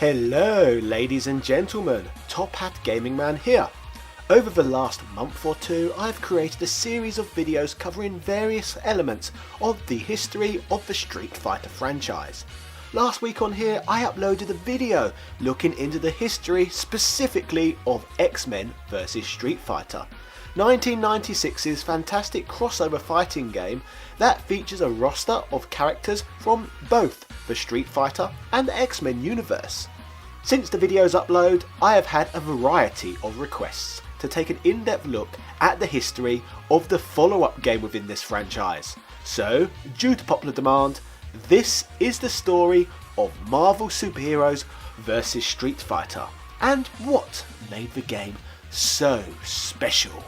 Hello ladies and gentlemen, Top Hat Gaming Man here. Over the last month or two I've created a series of videos covering various elements of the history of the Street Fighter franchise. Last week on here I uploaded a video looking into the history specifically of X-Men vs Street Fighter, 1996's fantastic crossover fighting game that features a roster of characters from both the Street Fighter and the X-Men universe. Since the video's upload, I have had a variety of requests to take an in-depth look at the history of the follow-up game within this franchise. So, due to popular demand, this is the story of Marvel superheroes vs Street Fighter and what made the game so special.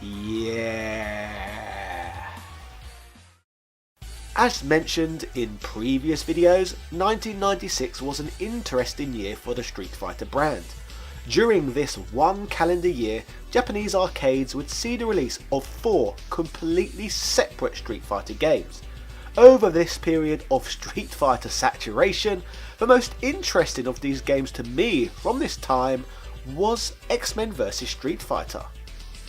Yeah. As mentioned in previous videos, 1996 was an interesting year for the Street Fighter brand. During this one calendar year, Japanese arcades would see the release of 4 completely separate Street Fighter games. Over this period of Street Fighter saturation, the most interesting of these games to me from this time was X-Men vs Street Fighter.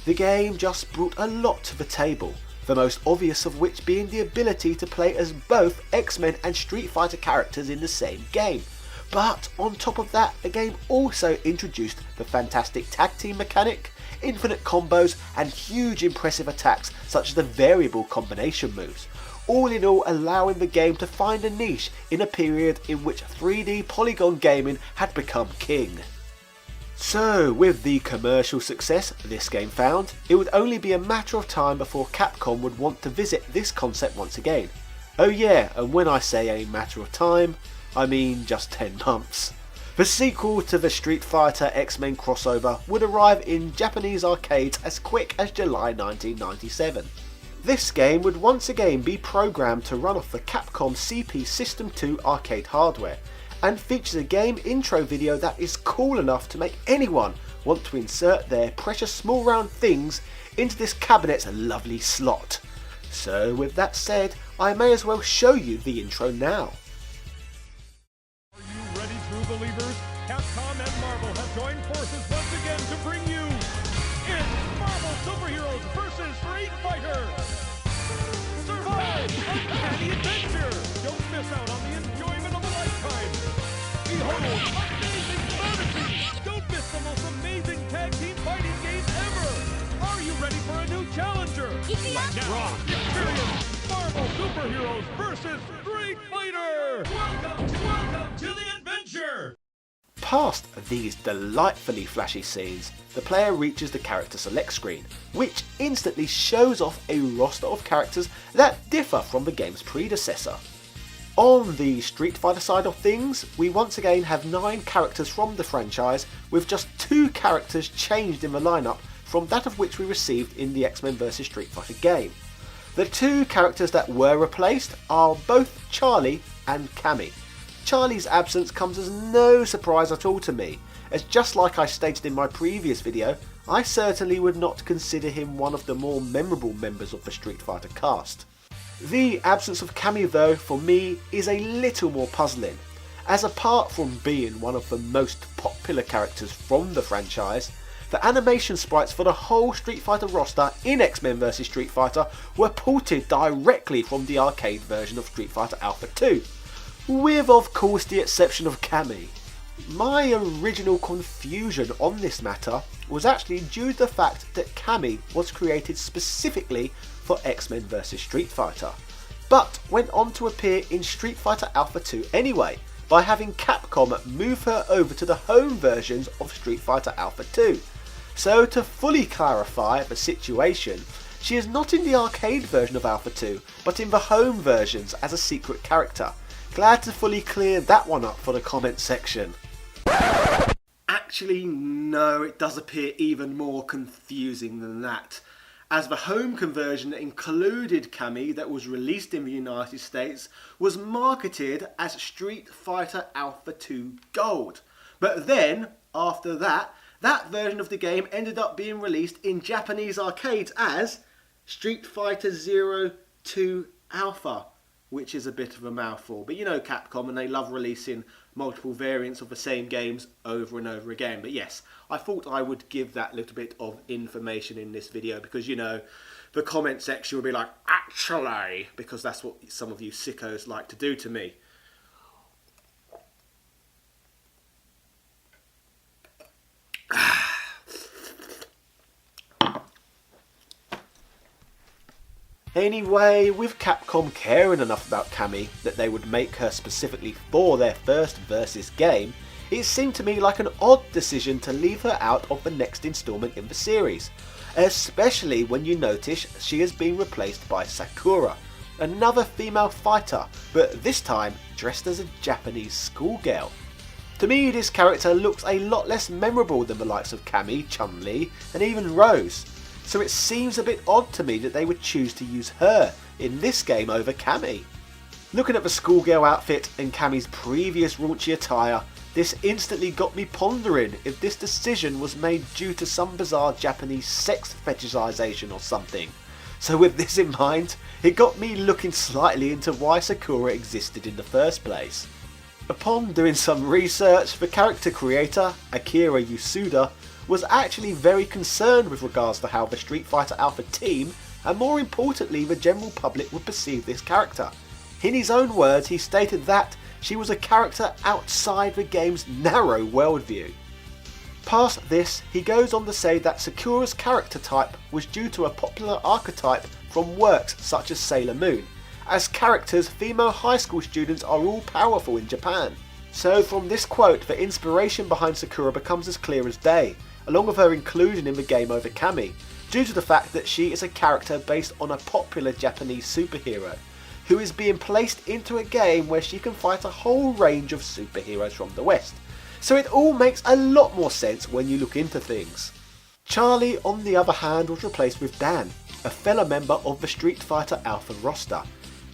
The game just brought a lot to the table, the most obvious of which being the ability to play as both X-Men and Street Fighter characters in the same game. But on top of that, the game also introduced the fantastic tag team mechanic, infinite combos and huge impressive attacks such as the variable combination moves, all in all allowing the game to find a niche in a period in which 3D polygon gaming had become king. So, with the commercial success this game found, it would only be a matter of time before Capcom would want to visit this concept once again. Oh yeah, and when I say a matter of time, I mean just 10 months. The sequel to the Street Fighter X-Men crossover would arrive in Japanese arcades as quick as July 1997. This game would once again be programmed to run off the Capcom CP System 2 arcade hardware, and features a game intro video that is cool enough to make anyone want to insert their precious small round things into this cabinet's lovely slot. So with that said, I may as well show you the intro now. Are you ready, true believers? Capcom and Marvel have joined forces once again to bring you it's Marvel Superheroes vs Street Fighter! Survive! Uncanny adventure! Don't miss out on the enjoyment of a lifetime! Behold, amazing fantasy! Don't miss the most amazing tag team fighting game ever! Are you ready for a new challenger? Let's rock! Experience Marvel Superheroes vs Street Fighter! Welcome to the adventure! Past these delightfully flashy scenes, the player reaches the character select screen, which instantly shows off a roster of characters that differ from the game's predecessor. On the Street Fighter side of things, we once again have 9 characters from the franchise, with just 2 characters changed in the lineup from that of which we received in the X-Men vs Street Fighter game. The 2 characters that were replaced are both Charlie and Cammy. Charlie's absence comes as no surprise at all to me, as just like I stated in my previous video, I certainly would not consider him one of the more memorable members of the Street Fighter cast. The absence of Cammy though, for me, is a little more puzzling, as apart from being one of the most popular characters from the franchise, the animation sprites for the whole Street Fighter roster in X-Men vs Street Fighter were ported directly from the arcade version of Street Fighter Alpha 2. With of course the exception of Cammy. My original confusion on this matter was actually due to the fact that Cammy was created specifically for X-Men vs Street Fighter, but went on to appear in Street Fighter Alpha 2 anyway, by having Capcom move her over to the home versions of Street Fighter Alpha 2. So to fully clarify the situation, she is not in the arcade version of Alpha 2, but in the home versions as a secret character. Glad to fully clear that one up for the comment section. Actually, no, it does appear even more confusing than that, as the home conversion that included Cammy that was released in the United States was marketed as Street Fighter Alpha 2 Gold. But then, after that version of the game ended up being released in Japanese arcades as Street Fighter 02 Alpha. which is a bit of a mouthful. But you know Capcom, and they love releasing multiple variants of the same games over and over again. But yes, I thought I would give that little bit of information in this video because, you know, the comment section will be like, actually, because that's what some of you sickos like to do to me. Anyway, with Capcom caring enough about Cammy that they would make her specifically for their first Versus game, it seemed to me like an odd decision to leave her out of the next installment in the series, especially when you notice she has been replaced by Sakura, another female fighter, but this time dressed as a Japanese schoolgirl. To me, this character looks a lot less memorable than the likes of Cammy, Chun-Li, and even Rose, so it seems a bit odd to me that they would choose to use her in this game over Cammy. Looking at the schoolgirl outfit and Cammy's previous raunchy attire, this instantly got me pondering if this decision was made due to some bizarre Japanese sex fetishization or something. So with this in mind, it got me looking slightly into why Sakura existed in the first place. Upon doing some research, the character creator, Akira Yasuda, was actually very concerned with regards to how the Street Fighter Alpha team, and more importantly the general public, would perceive this character. In his own words, he stated that she was a character outside the game's narrow worldview. Past this, he goes on to say that Sakura's character type was due to a popular archetype from works such as Sailor Moon. As characters, female high school students are all powerful in Japan. So from this quote, the inspiration behind Sakura becomes as clear as day, along with her inclusion in the game over Cammy, due to the fact that she is a character based on a popular Japanese superhero, who is being placed into a game where she can fight a whole range of superheroes from the West. So it all makes a lot more sense when you look into things. Charlie, on the other hand, was replaced with Dan, a fellow member of the Street Fighter Alpha roster.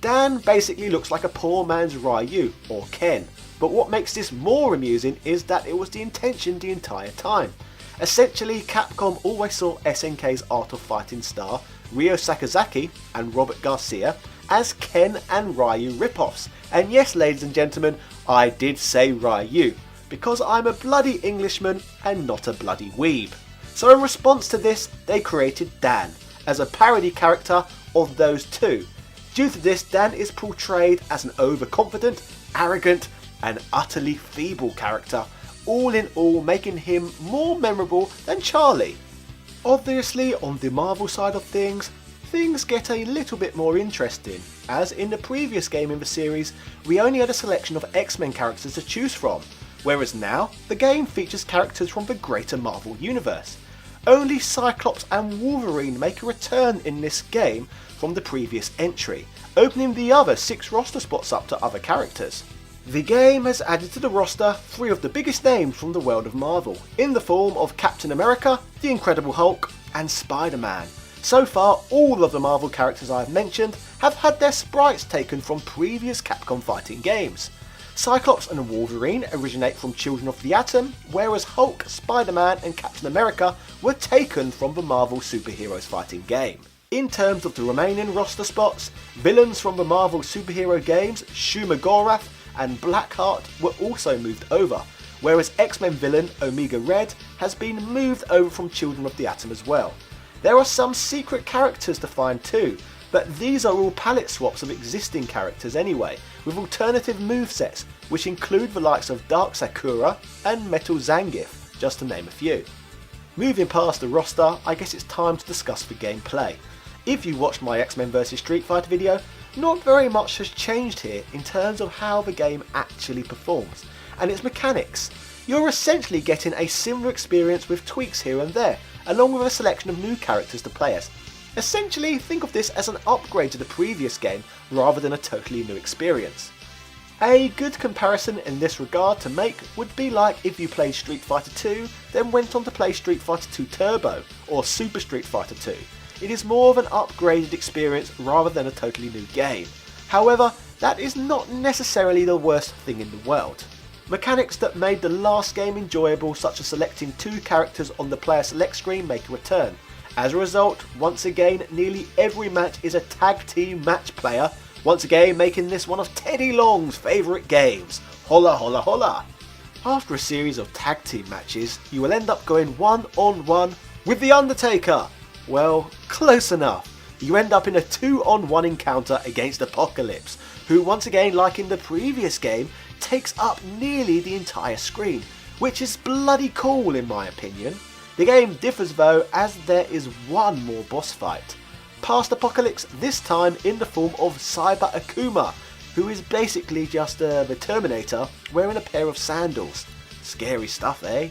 Dan basically looks like a poor man's Ryu, or Ken, but what makes this more amusing is that it was the intention the entire time. Essentially, Capcom always saw SNK's Art of Fighting star, Ryo Sakazaki and Robert Garcia, as Ken and Ryu ripoffs. And yes, ladies and gentlemen, I did say Ryu, because I'm a bloody Englishman and not a bloody weeb. So in response to this, they created Dan, as a parody character of those two. Due to this, Dan is portrayed as an overconfident, arrogant, and utterly feeble character, all in all making him more memorable than Charlie. Obviously, on the Marvel side of things get a little bit more interesting, as in the previous game in the series, we only had a selection of X-Men characters to choose from, whereas now, the game features characters from the greater Marvel universe. Only Cyclops and Wolverine make a return in this game from the previous entry, opening the other 6 roster spots up to other characters. The game has added to the roster 3 of the biggest names from the world of Marvel, in the form of Captain America, the Incredible Hulk, and Spider-Man. So far, all of the Marvel characters I have mentioned have had their sprites taken from previous Capcom fighting games. Cyclops and Wolverine originate from Children of the Atom, whereas Hulk, Spider-Man and Captain America were taken from the Marvel Superheroes fighting game. In terms of the remaining roster spots, villains from the Marvel superhero games, Shuma Gorath and Blackheart, were also moved over, whereas X-Men villain Omega Red has been moved over from Children of the Atom as well. There are some secret characters to find too, but these are all palette swaps of existing characters anyway, with alternative movesets, which include the likes of Dark Sakura and Metal Zangief, just to name a few. Moving past the roster, I guess it's time to discuss the gameplay. If you watched my X-Men vs Street Fighter video, not very much has changed here in terms of how the game actually performs, and its mechanics. You're essentially getting a similar experience with tweaks here and there, along with a selection of new characters to play as. Essentially, think of this as an upgrade to the previous game rather than a totally new experience. A good comparison in this regard to make would be like if you played Street Fighter 2, then went on to play Street Fighter 2 Turbo or Super Street Fighter 2. It is more of an upgraded experience rather than a totally new game. However, that is not necessarily the worst thing in the world. Mechanics that made the last game enjoyable, such as selecting 2 characters on the player select screen, make a return. As a result, once again, nearly every match is a tag team match player once again making this one of Teddy Long's favourite games. Holla holla holla! After a series of tag team matches, you will end up going one-on-one with The Undertaker. Well, close enough. You end up in a 2-on-1 encounter against Apocalypse, who once again, like in the previous game, takes up nearly the entire screen, which is bloody cool in my opinion. The game differs though, as there is one more boss fight. Past Apocalypse, this time in the form of Cyber Akuma, who is basically just the Terminator wearing a pair of sandals. Scary stuff, eh?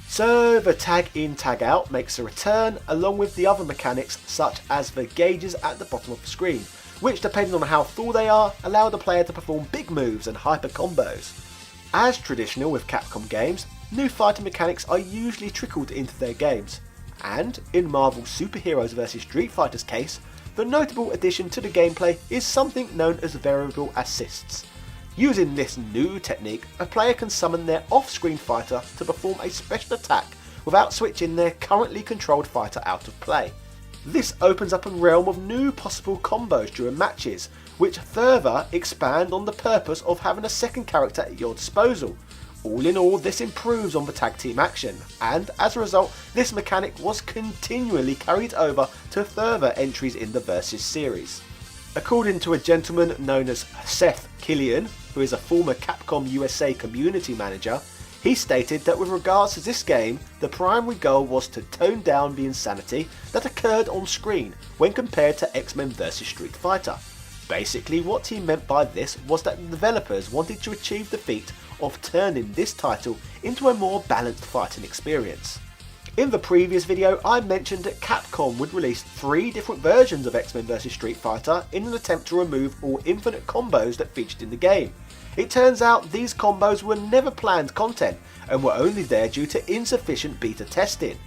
So the tag in tag out makes a return, along with the other mechanics such as the gauges at the bottom of the screen, which depending on how full they are, allow the player to perform big moves and hyper combos. As traditional with Capcom games, new fighting mechanics are usually trickled into their games, and in Marvel's Superheroes vs Street Fighter's case, the notable addition to the gameplay is something known as variable assists. Using this new technique, a player can summon their off-screen fighter to perform a special attack without switching their currently controlled fighter out of play. This opens up a realm of new possible combos during matches, which further expand on the purpose of having a second character at your disposal. All in all, this improves on the tag team action, and as a result, this mechanic was continually carried over to further entries in the Versus series. According to a gentleman known as Seth Killian, who is a former Capcom USA community manager, he stated that with regards to this game, the primary goal was to tone down the insanity that occurred on screen when compared to X-Men vs Street Fighter. Basically, what he meant by this was that the developers wanted to achieve the feat of turning this title into a more balanced fighting experience. In the previous video, I mentioned that Capcom would release 3 different versions of X-Men vs Street Fighter in an attempt to remove all infinite combos that featured in the game. It turns out these combos were never planned content and were only there due to insufficient beta testing.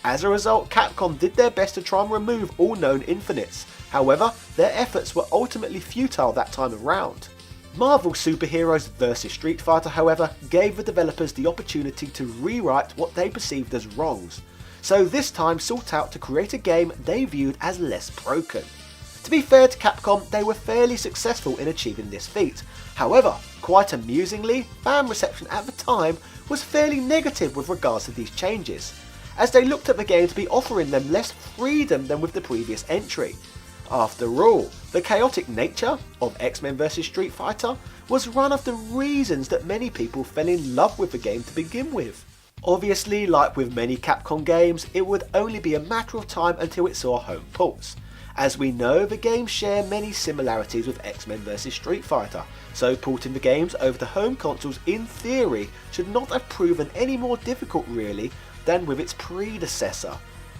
As a result, Capcom did their best to try and remove all known infinites. However, their efforts were ultimately futile that time around. Marvel Superheroes vs Street Fighter, however, gave the developers the opportunity to rewrite what they perceived as wrongs, so this time sought out to create a game they viewed as less broken. To be fair to Capcom, they were fairly successful in achieving this feat. However, quite amusingly, fan reception at the time was fairly negative with regards to these changes, as they looked at the game to be offering them less freedom than with the previous entry. After all, the chaotic nature of X-Men vs Street Fighter was one of the reasons that many people fell in love with the game to begin with. Obviously, like with many Capcom games, it would only be a matter of time until it saw home ports. As we know, the games share many similarities with X-Men vs Street Fighter, so porting the games over to home consoles in theory should not have proven any more difficult really than with its predecessor.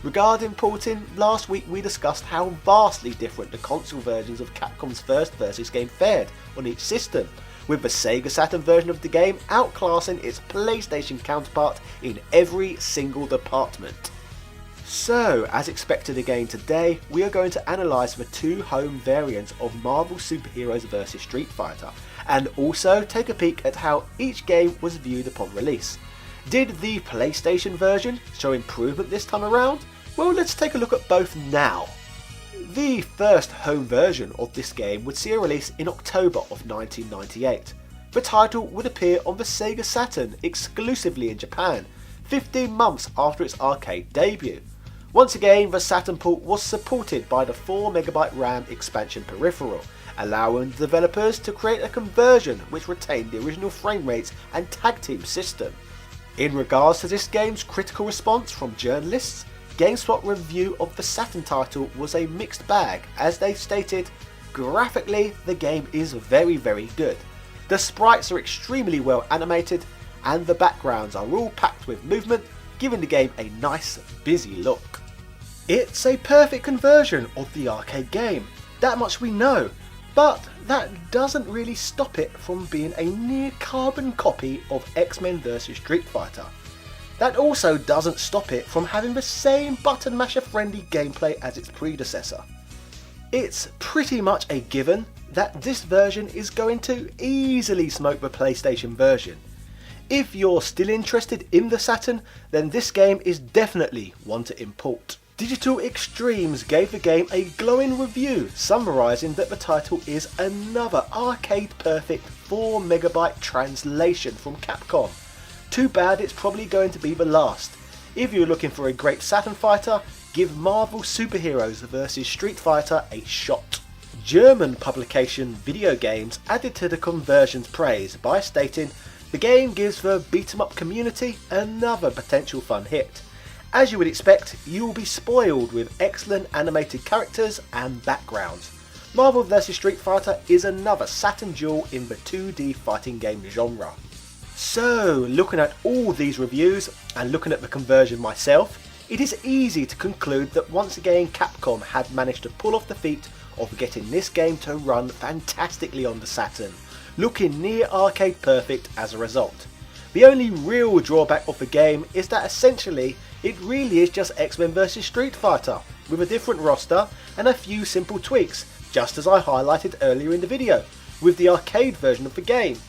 Regarding porting, last week we discussed how vastly different the console versions of Capcom's first Versus game fared on each system, with the Sega Saturn version of the game outclassing its PlayStation counterpart in every single department. So, as expected again today, we are going to analyse the 2 home variants of Marvel Superheroes vs Street Fighter, and also take a peek at how each game was viewed upon release. Did the PlayStation version show improvement this time around? Well, let's take a look at both now. The first home version of this game would see a release in October of 1998. The title would appear on the Sega Saturn exclusively in Japan, 15 months after its arcade debut. Once again, the Saturn port was supported by the 4MB RAM expansion peripheral, allowing developers to create a conversion which retained the original frame rates and tag team system. In regards to this game's critical response from journalists, GameSpot review of the Saturn title was a mixed bag, as they stated, graphically the game is very good. The sprites are extremely well animated and the backgrounds are all packed with movement, giving the game a nice busy look. It's a perfect conversion of the arcade game, that much we know, but that doesn't really stop it from being a near carbon copy of X-Men vs Street Fighter. That also doesn't stop it from having the same button masher friendly gameplay as its predecessor. It's pretty much a given that this version is going to easily smoke the PlayStation version. If you're still interested in the Saturn, then this game is definitely one to import. Digital Extremes gave the game a glowing review, summarising that the title is another arcade-perfect 4MB translation from Capcom. Too bad it's probably going to be the last. If you're looking for a great Saturn fighter, give Marvel Superheroes vs Street Fighter a shot. German publication Video Games added to the conversion's praise by stating, "The game gives the beat-em-up community another potential fun hit. As you would expect, you will be spoiled with excellent animated characters and backgrounds. Marvel vs Street Fighter is another Saturn jewel in the 2D fighting game genre." So, looking at all these reviews and looking at the conversion myself, it is easy to conclude that once again Capcom had managed to pull off the feat of getting this game to run fantastically on the Saturn, looking near arcade perfect as a result. The only real drawback of the game is that essentially it really is just X-Men vs Street Fighter, with a different roster and a few simple tweaks, just as I highlighted earlier in the video, with the arcade version of the game.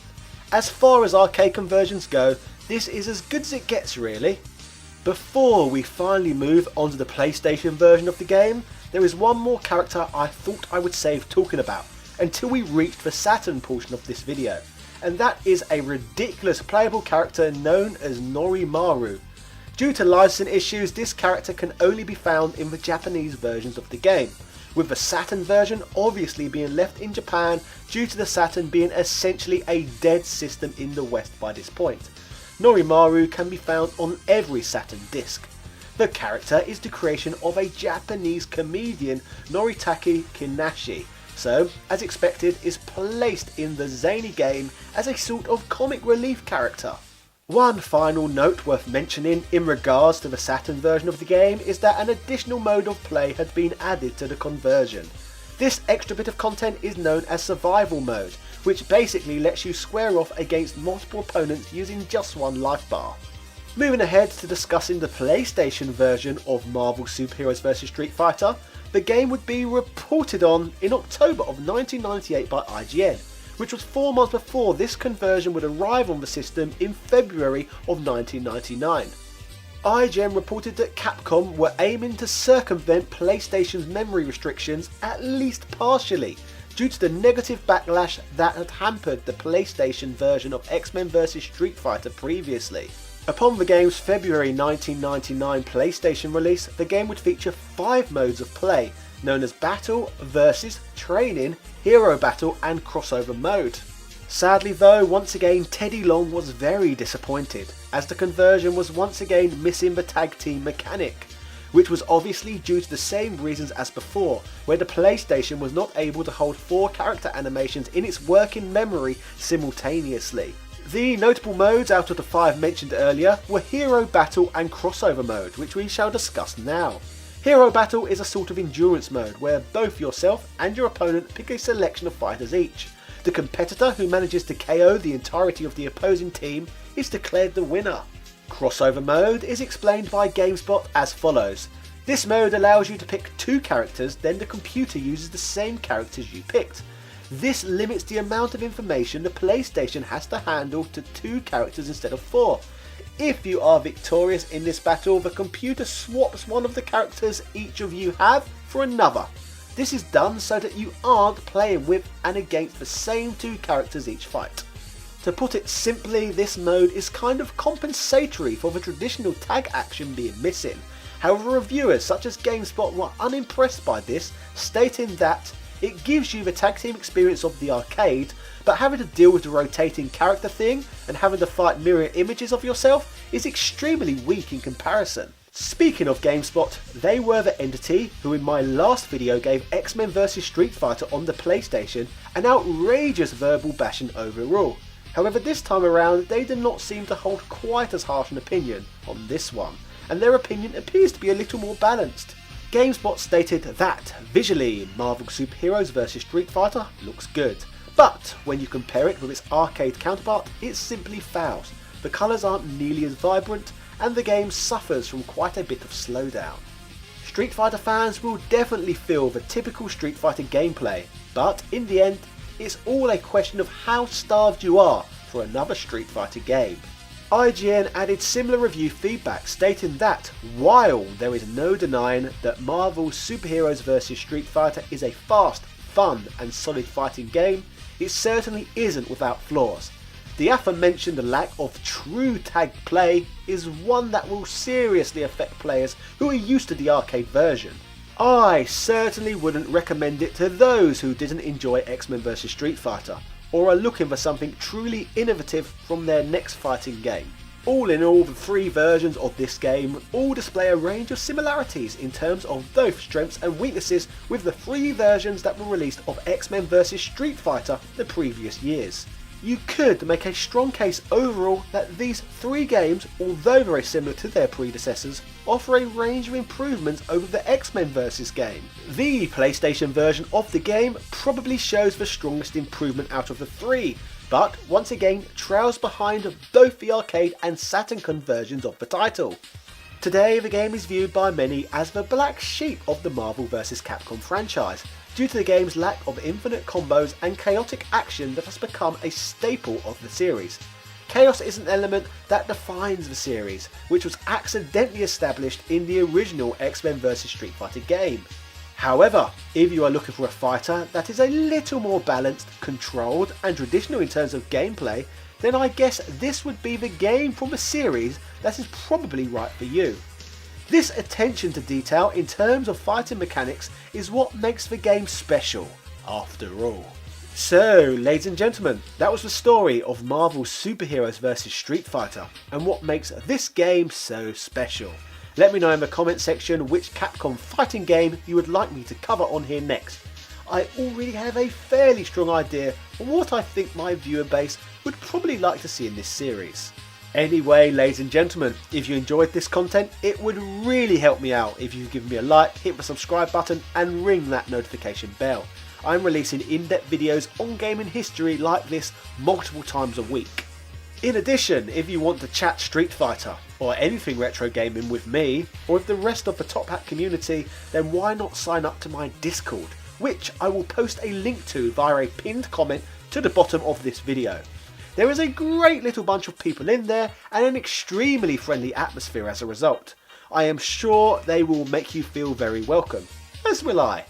As far as arcade conversions go, this is as good as it gets really. Before we finally move on to the PlayStation version of the game, there is one more character I thought I would save talking about until we reached the Saturn portion of this video, and that is a ridiculous playable character known as Norimaru. Due to licensing issues, this character can only be found in the Japanese versions of the game, with the Saturn version obviously being left in Japan due to the Saturn being essentially a dead system in the West by this point. Norimaru can be found on every Saturn disc. The character is the creation of a Japanese comedian, Noritake Kinashi, so, as expected, is placed in the zany game as a sort of comic relief character. One final note worth mentioning in regards to the Saturn version of the game is that an additional mode of play had been added to the conversion. This extra bit of content is known as Survival Mode, which basically lets you square off against multiple opponents using just one life bar. Moving ahead to discussing the PlayStation version of Marvel Superheroes vs Street Fighter, the game would be reported on in October of 1998 by IGN, which was 4 months before this conversion would arrive on the system in February of 1999. IGN reported that Capcom were aiming to circumvent PlayStation's memory restrictions at least partially, due to the negative backlash that had hampered the PlayStation version of X-Men vs Street Fighter previously. Upon the game's February 1999 PlayStation release, the game would feature 5 modes of play, known as Battle, Versus, Training, Hero Battle and Crossover Mode. Sadly though, once again Teddy Long was very disappointed, as the conversion was once again missing the tag team mechanic, which was obviously due to the same reasons as before, where the PlayStation was not able to hold 4 character animations in its working memory simultaneously. The notable modes out of the 5 mentioned earlier were Hero Battle and Crossover Mode, which we shall discuss now. Hero Battle is a sort of endurance mode where both yourself and your opponent pick a selection of fighters each. The competitor who manages to KO the entirety of the opposing team is declared the winner. Crossover Mode is explained by GameSpot as follows. This mode allows you to pick 2 characters, then the computer uses the same characters you picked. This limits the amount of information the PlayStation has to handle to 2 characters instead of 4. If you are victorious in this battle, the computer swaps one of the characters each of you have for another. This is done so that you aren't playing with and against the same 2 characters each fight. To put it simply, this mode is kind of compensatory for the traditional tag action being missing. However, reviewers such as GameSpot were unimpressed by this, stating that it gives you the tag team experience of the arcade, but having to deal with the rotating character thing and having to fight mirror images of yourself is extremely weak in comparison. Speaking of GameSpot, they were the entity who in my last video gave X-Men vs Street Fighter on the PlayStation an outrageous verbal bashing overall. However, this time around they did not seem to hold quite as harsh an opinion on this one, and their opinion appears to be a little more balanced. GameSpot stated that, visually, Marvel Superheroes vs Street Fighter looks good, but when you compare it with its arcade counterpart, it simply fails. The colours aren't nearly as vibrant, and the game suffers from quite a bit of slowdown. Street Fighter fans will definitely feel the typical Street Fighter gameplay, but in the end, it's all a question of how starved you are for another Street Fighter game. IGN added similar review feedback stating that while there is no denying that Marvel's Superheroes vs Street Fighter is a fast, fun and solid fighting game, it certainly isn't without flaws. The aforementioned lack of true tag play is one that will seriously affect players who are used to the arcade version. I certainly wouldn't recommend it to those who didn't enjoy X-Men vs Street Fighter, or are looking for something truly innovative from their next fighting game. All in all, the three versions of this game all display a range of similarities in terms of both strengths and weaknesses with the three versions that were released of X-Men vs Street Fighter the previous years. You could make a strong case overall that these three games, although very similar to their predecessors, offer a range of improvements over the X-Men vs game. The PlayStation version of the game probably shows the strongest improvement out of the three, but once again trails behind both the arcade and Saturn conversions of the title. Today the game is viewed by many as the black sheep of the Marvel vs Capcom franchise, due to the game's lack of infinite combos and chaotic action that has become a staple of the series. Chaos is an element that defines the series, which was accidentally established in the original X-Men vs Street Fighter game. However, if you are looking for a fighter that is a little more balanced, controlled and traditional in terms of gameplay, then I guess this would be the game from the series that is probably right for you. This attention to detail in terms of fighting mechanics is what makes the game special, after all. So, ladies and gentlemen, that was the story of Marvel's Superheroes vs Street Fighter, and what makes this game so special. Let me know in the comment section which Capcom fighting game you would like me to cover on here next. I already have a fairly strong idea of what I think my viewer base would probably like to see in this series. Anyway, ladies and gentlemen, if you enjoyed this content, it would really help me out if you could give me a like, hit the subscribe button and ring that notification bell. I'm releasing in-depth videos on gaming history like this multiple times a week. In addition, if you want to chat Street Fighter or anything retro gaming with me or with the rest of the Top Hat community, then why not sign up to my Discord, which I will post a link to via a pinned comment to the bottom of this video. There is a great little bunch of people in there and an extremely friendly atmosphere as a result. I am sure they will make you feel very welcome, as will I.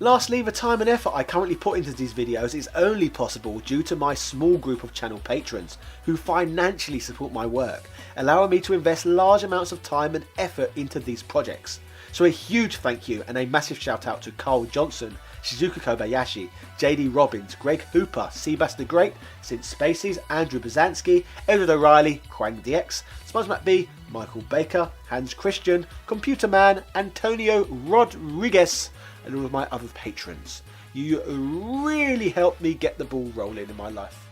Lastly, the time and effort I currently put into these videos is only possible due to my small group of channel patrons who financially support my work, allowing me to invest large amounts of time and effort into these projects. So a huge thank you and a massive shout out to Carl Johnson, Shizuka Kobayashi, JD Robbins, Greg Hooper, Seabass the Great, Since Spacies, Andrew Bazanski, Edward O'Reilly, Quang DX, SpongeMatt Michael Baker, Hans Christian, Computer Man, Antonio Rodriguez, and all of my other patrons. You really helped me get the ball rolling in my life.